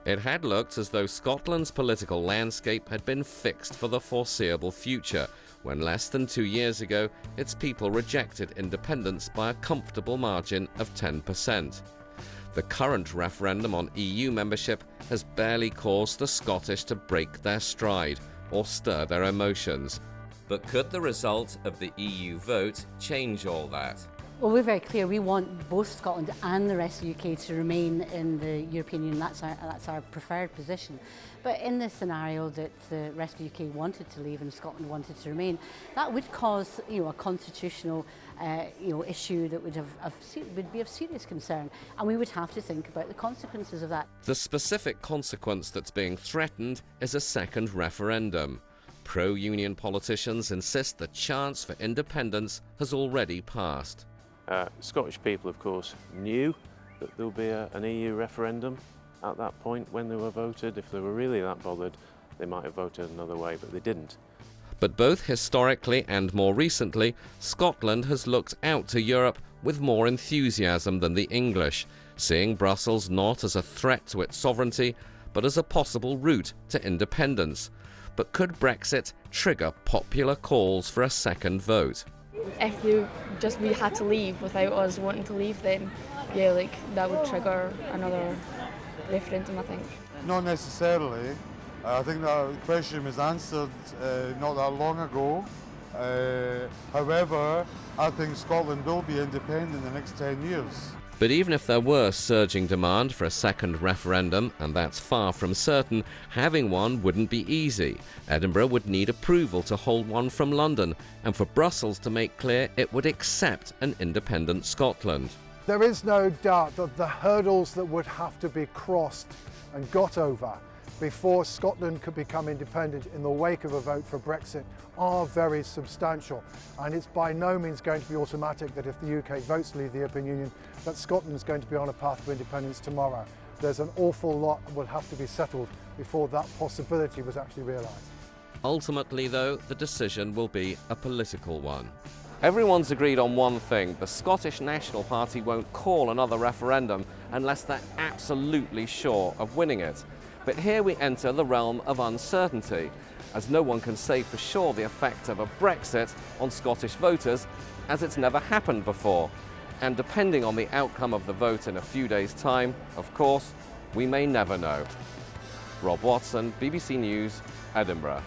It had looked as though Scotland's political landscape had been fixed for the foreseeable future, when less than 2 years ago its people rejected independence by a comfortable margin of 10%. The current referendum on EU membership has barely caused the Scottish to break their stride or stir their emotions. But could the result of the EU vote change all that? Well, we're very clear. We want both Scotland and the rest of the UK to remain in the European Union. That's our preferred position. But in the scenario that the rest of the UK wanted to leave and Scotland wanted to remain, that would cause, a constitutional, issue that would be of serious concern, and we would have to think about the consequences of that. The specific consequence that's being threatened is a second referendum. Pro-union politicians insist the chance for independence has already passed. Scottish people, of course, knew that there would be an EU referendum at that point when they were voted. If they were really that bothered, they might have voted another way, but they didn't. But both historically and more recently, Scotland has looked out to Europe with more enthusiasm than the English, seeing Brussels not as a threat to its sovereignty, but as a possible route to independence. But could Brexit trigger popular calls for a second vote? If we had to leave without us wanting to leave, then that would trigger another referendum, I think. Not necessarily. I think that question was answered not that long ago. However, I think Scotland will be independent in the next 10 years. But even if there were surging demand for a second referendum, and that's far from certain, having one wouldn't be easy. Edinburgh would need approval to hold one from London, and for Brussels to make clear it would accept an independent Scotland. There is no doubt that the hurdles that would have to be crossed and got over before Scotland could become independent in the wake of a vote for Brexit are very substantial, and it's by no means going to be automatic that if the UK votes to leave the European Union that Scotland is going to be on a path to independence tomorrow. There's an awful lot that will have to be settled before that possibility was actually realised. Ultimately, though, the decision will be a political one. Everyone's agreed on one thing: the Scottish National Party won't call another referendum unless they're absolutely sure of winning it. But here we enter the realm of uncertainty, as no one can say for sure the effect of a Brexit on Scottish voters, as it's never happened before. And depending on the outcome of the vote in a few days' time, of course, we may never know. Rob Watson, BBC News, Edinburgh.